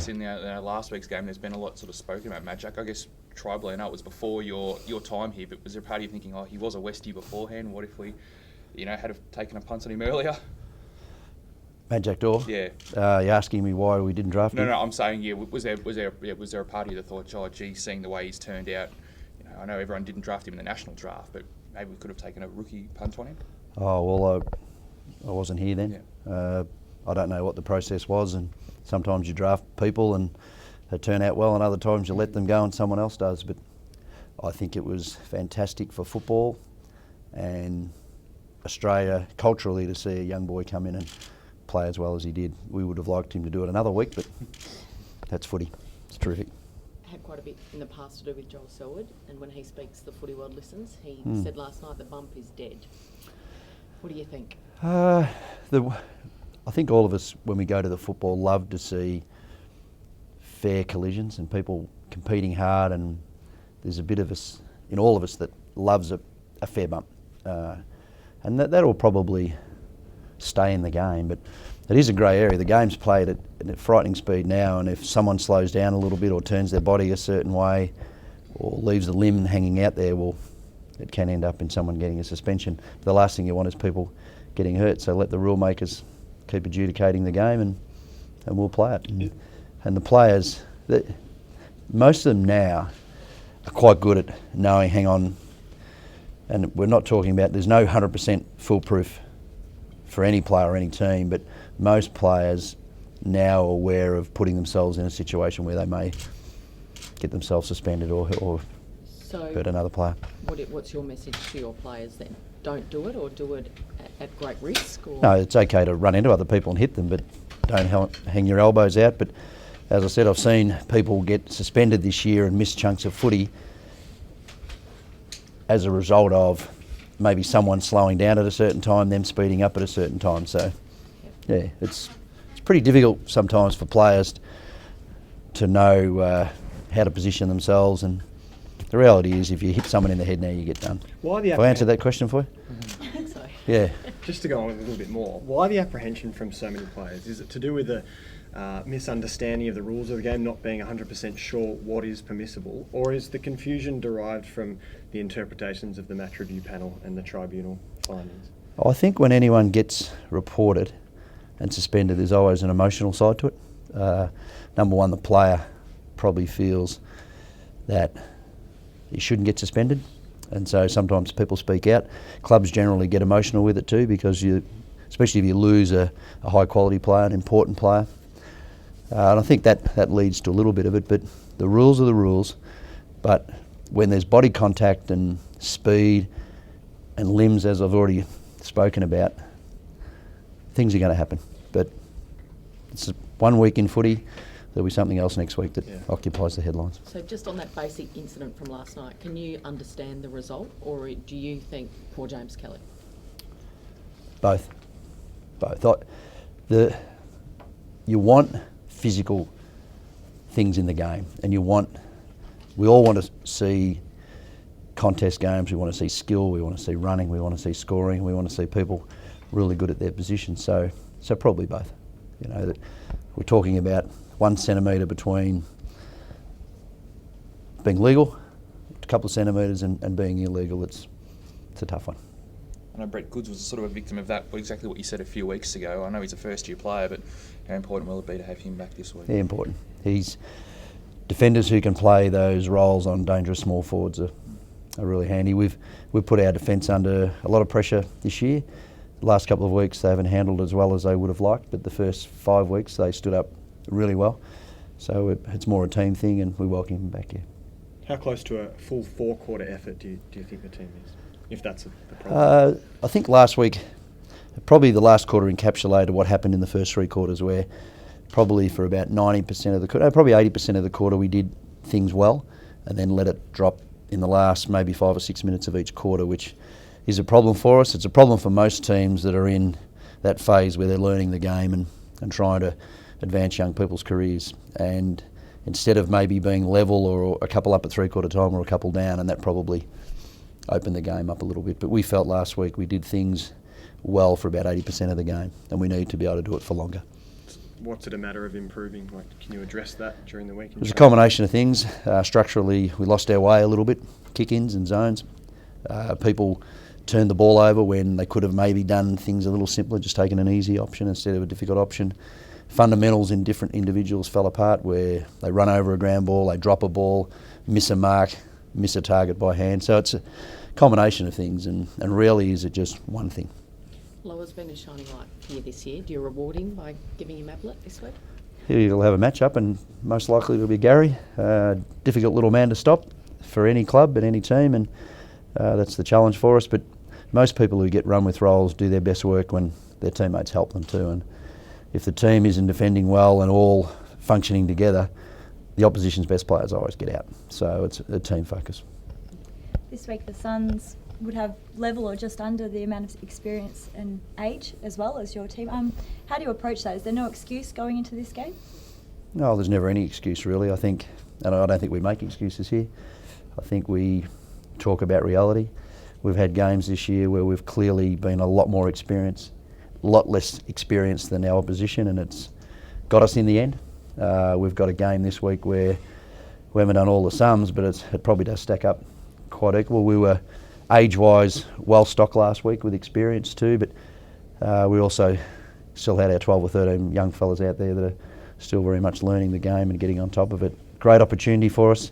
guess in last week's game, there's been a lot sort of spoken about Majak. I guess tribally, I know it was before your time here, but was there a part of you thinking, oh, he was a Westie beforehand? What if we, had have taken a punt on him earlier? Majak Door? Yeah. You're asking me why we didn't draft him? No, I'm saying, was there a party that thought, oh, gee, seeing the way he's turned out, I know everyone didn't draft him in the national draft, but maybe we could have taken a rookie punt on him? Oh, well, I wasn't here then. Yeah. I don't know what the process was, and sometimes you draft people and they turn out well, and other times you let them go and someone else does. But I think it was fantastic for football and Australia culturally to see a young boy come in and play as well as he did. We would have liked him to do it another week, but that's footy. It's terrific. Had quite a bit in the past to do with Joel Selwood, and when he speaks, the footy world listens. He said last night the bump is dead. What do you think? I think all of us, when we go to the football, love to see fair collisions and people competing hard, and there's a bit of us, in all of us, that loves a fair bump. And that'll probably stay in the game, but it is a grey area. The game's played at frightening speed now, and if someone slows down a little bit or turns their body a certain way or leaves a limb hanging out there, well, it can end up in someone getting a suspension. The last thing you want is people getting hurt, so let the rule makers keep adjudicating the game and we'll play it. And the players, most of them now are quite good at knowing, hang on, and we're not talking about, there's no 100% foolproof for any player or any team, but most players now are aware of putting themselves in a situation where they may get themselves suspended or hurt another player. What's your message to your players then? Don't do it, or do it at great risk? Or? No, it's okay to run into other people and hit them, but don't hang your elbows out. But as I said, I've seen people get suspended this year and miss chunks of footy as a result of maybe someone slowing down at a certain time, them speeding up at a certain time. So, yeah, it's pretty difficult sometimes for players to know how to position themselves, and the reality is if you hit someone in the head now, you get done. Have I answered that question for you? I think so. Yeah. Just to go on a little bit more, why the apprehension from so many players? Is it to do with the misunderstanding of the rules of the game, not being 100% sure what is permissible, or is the confusion derived from the interpretations of the match review panel and the tribunal findings? I think when anyone gets reported and suspended, there's always an emotional side to it. Number one, the player probably feels that he shouldn't get suspended, and so sometimes people speak out. Clubs generally get emotional with it too, because especially if you lose a high quality player, an important player. And I think that leads to a little bit of it, but the rules are the rules. But when there's body contact and speed and limbs, as I've already spoken about, things are going to happen. But it's 1 week in footy. There'll be something else next week that occupies the headlines. So just on that basic incident from last night, can you understand the result, or do you think poor James Kelly? Both. You want physical things in the game, and we all want to see contest games, we want to see skill, we want to see running, we want to see scoring, we want to see people really good at their position. So probably both. That we're talking about 1 centimetre between being legal, a couple of centimetres, and being illegal. It's a tough one. I know Brett Goods was sort of a victim of that, exactly what you said a few weeks ago. I know he's a first-year player, but how important will it be to have him back this week? Yeah, important. He's defenders who can play those roles on dangerous small forwards are really handy. We've put our defence under a lot of pressure this year. The last couple of weeks they haven't handled as well as they would have liked, but the first 5 weeks they stood up really well. So it's more a team thing, and we welcome him back here. How close to a full 4-quarter effort do you think the team is, if that's the problem? I think last week, probably the last quarter encapsulated what happened in the first 3 quarters, where probably for about 90% of the quarter, probably 80% of the quarter, we did things well, and then let it drop in the last maybe 5 or 6 minutes of each quarter, which is a problem for us. It's a problem for most teams that are in that phase where they're learning the game and trying to advance young people's careers. And instead of maybe being level or a couple up at 3-quarter time or a couple down, and that probably opened the game up a little bit. But we felt last week we did things well for about 80% of the game, and we need to be able to do it for longer. what's it a matter of improving? Like, can you address that during the week? It was a combination of things. Structurally, we lost our way a little bit, kick-ins and zones. People turned the ball over when they could have maybe done things a little simpler, just taken an easy option instead of a difficult option. Fundamentals in different individuals fell apart, where they run over a ground ball, they drop a ball, miss a mark, miss a target by hand. So it's a combination of things, and rarely is it just one thing. Lower's been a shining light for you this year. Do you reward him by giving him Ablett this week? He'll have a match-up, and most likely it'll be Gary. Difficult little man to stop for any club and any team, and that's the challenge for us. But most people who get run with roles do their best work when their teammates help them too. And if the team isn't defending well and all functioning together, the opposition's best players always get out. So it's a team focus. This week the Suns would have level or just under the amount of experience and age as well as your team. How do you approach that? Is there no excuse going into this game? No, there's never any excuse really. I think, and I don't think we make excuses here. I think we talk about reality. We've had games this year where we've clearly been a lot more experienced, a lot less experienced than our opposition, and it's got us in the end. We've got a game this week where we haven't done all the sums, but it probably does stack up quite equal. We were age-wise well stocked last week with experience too, but we also still had our 12 or 13 young fellas out there that are still very much learning the game and getting on top of it. Great opportunity for us.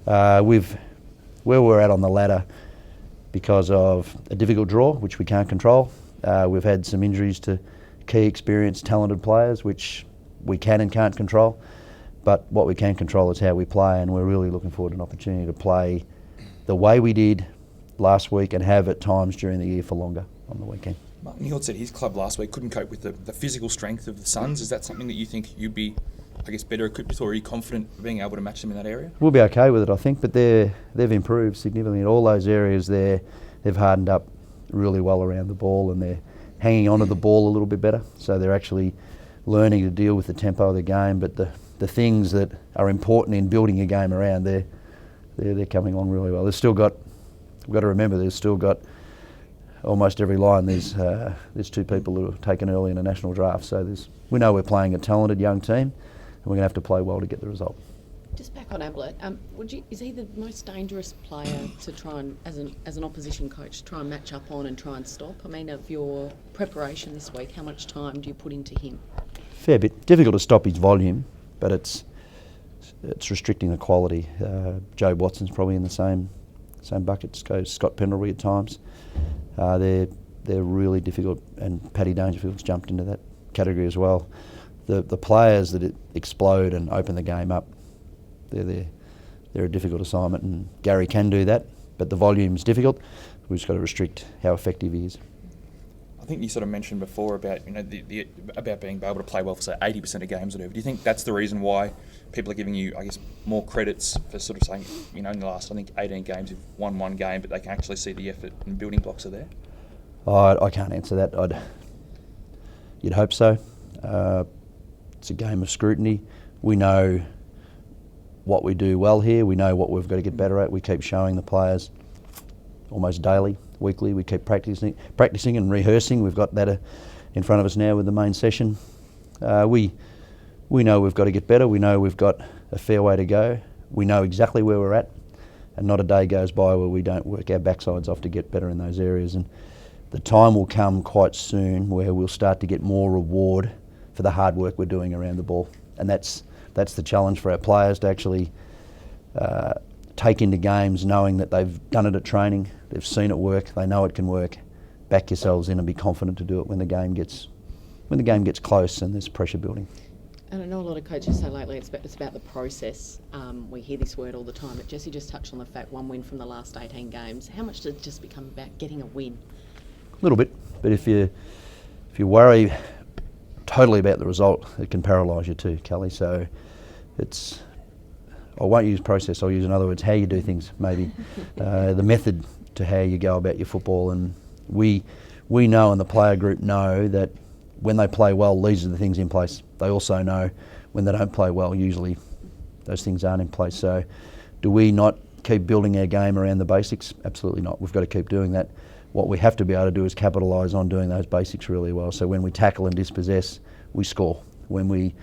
Where we're at on the ladder, because of a difficult draw, which we can't control. We've had some injuries to key experienced, talented players, which we can and can't control. But what we can control is how we play, and we're really looking forward to an opportunity to play the way we did last week and have at times during the year for longer on the weekend. Martin Hill said his club last week couldn't cope with the physical strength of the Suns. Is that something that you think you'd be, I guess, better equipped with, or are you confident of being able to match them in that area? We'll be okay with it, I think, but they've improved significantly in all those areas. They've hardened up really well around the ball, and they're hanging onto the ball a little bit better. So they're actually learning to deal with the tempo of the game. But the things that are important in building a game around, they're coming along really well. We've got to remember, there's still got almost every line. There's two people who were taken early in a national draft. So we know we're playing a talented young team, and we're going to have to play well to get the result. Just back on Ablett, is he the most dangerous player to try and, as an opposition coach, try and match up on and try and stop? I mean, of your preparation this week, how much time do you put into him? Fair bit. Difficult to stop his volume, but it's restricting the quality. Joe Watson's probably in the same bucket. Goes Scott Pendlebury at times. They're really difficult, and Paddy Dangerfield's jumped into that category as well. The players that explode and open the game up, they're a difficult assignment, and Gary can do that, but the volume's difficult. We've just got to restrict how effective he is. I think you sort of mentioned before about about being able to play well for say 80% of games or whatever. Do you think that's the reason why people are giving you, I guess, more credits for sort of saying, in the last 18 games you've won one game, but they can actually see the effort and building blocks are there? I can't answer that. You'd hope so. It's a game of scrutiny. We know what we do well here. We know what we've got to get better at. We keep showing the players almost daily, weekly. We keep practicing and rehearsing. We've got that in front of us now with the main session. We know we've got to get better. We know we've got a fair way to go. We know exactly where we're at, and not a day goes by where we don't work our backsides off to get better in those areas. And the time will come quite soon where we'll start to get more reward for the hard work we're doing around the ball. And that's the challenge for our players, to actually take into games knowing that they've done it at training, they've seen it work, they know it can work. Back yourselves in and be confident to do it when the game gets close and there's pressure building. And I know a lot of coaches say lately it's about the process. We hear this word all the time, but Jesse just touched on the fact one win from the last 18 games. How much does it just become about getting a win? A little bit, but if you worry totally about the result, it can paralyse you too, Kelly. So I won't use process, I'll use, in other words, how you do things, maybe. The method to how you go about your football. And we know, and the player group know, that when they play well, these are the things in place. They also know when they don't play well, usually those things aren't in place. So do we not keep building our game around the basics? Absolutely not. We've got to keep doing that. What we have to be able to do is capitalise on doing those basics really well. So when we tackle and dispossess, we score. When we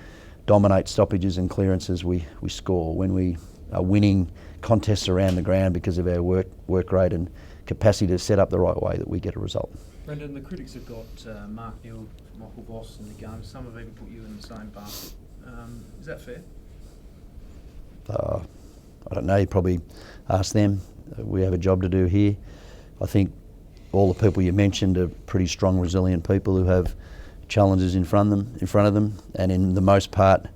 dominate stoppages and clearances, we score. When we are winning contests around the ground because of our work rate and capacity to set up the right way, that we get a result. Brendan, the critics have got Mark Neal, Michael Voss in the game. Some have even put you in the same basket. Is that fair? I don't know, you probably ask them. We have a job to do here. I think all the people you mentioned are pretty strong, resilient people who have challenges in front of them, and in the most part,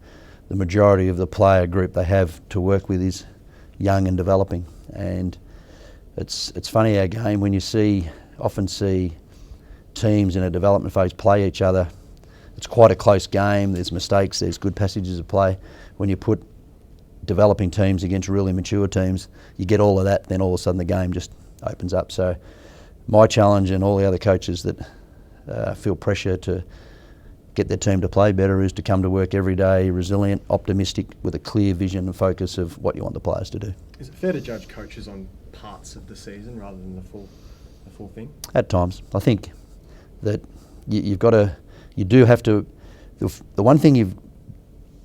the majority of the player group they have to work with is young and developing. And it's funny, our game, when you often see teams in a development phase play each other, it's quite a close game. There's mistakes, there's good passages of play. When you put developing teams against really mature teams, you get all of that, then all of a sudden the game just opens up. So my challenge, and all the other coaches that feel pressure to get their team to play better, is to come to work every day resilient, optimistic, with a clear vision and focus of what you want the players to do. Is it fair to judge coaches on parts of the season rather than the full thing? At times. I think that you do have to, the one thing you've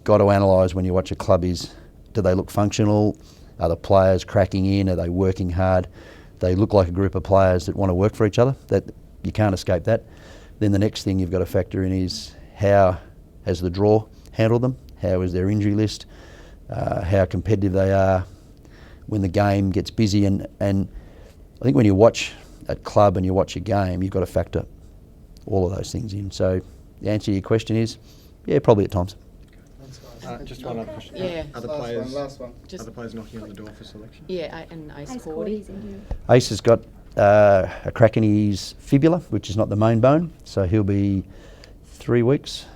got to analyse when you watch a club is, do they look functional? Are the players cracking in? Are they working hard? They look like a group of players that want to work for each other. That you can't escape that. Then the next thing you've got to factor in is, how has the draw handled them? How is their injury list? How competitive they are when the game gets busy. And I think when you watch a club and you watch a game, you've got to factor all of those things in. So the answer to your question is, yeah, probably at times. Just one other question. Yeah. Last one. Just, Other players knocking on the door for selection? yeah, and Ace Ace Cordy. Cordy's in. Ace has got a crack in his fibula, which is not the main bone, so he'll be 3 weeks.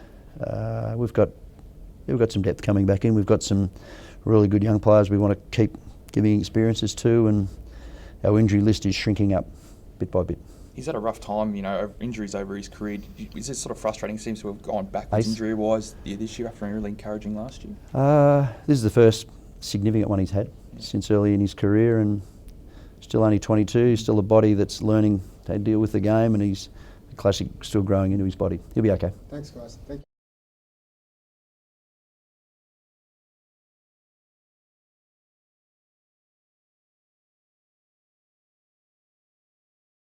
We've got some depth coming back in. We've got some really good young players we want to keep giving experiences to, and our injury list is shrinking up bit by bit. He's had a rough time, injuries over his career. Is this sort of frustrating? Seems to have gone backwards Ace? injury-wise this year after really encouraging last year. This is the first significant one he's had since early in his career, and still only 22, still a body that's learning to deal with the game, and he's classic, still growing into his body. He'll be okay. Thanks, guys. Thank you.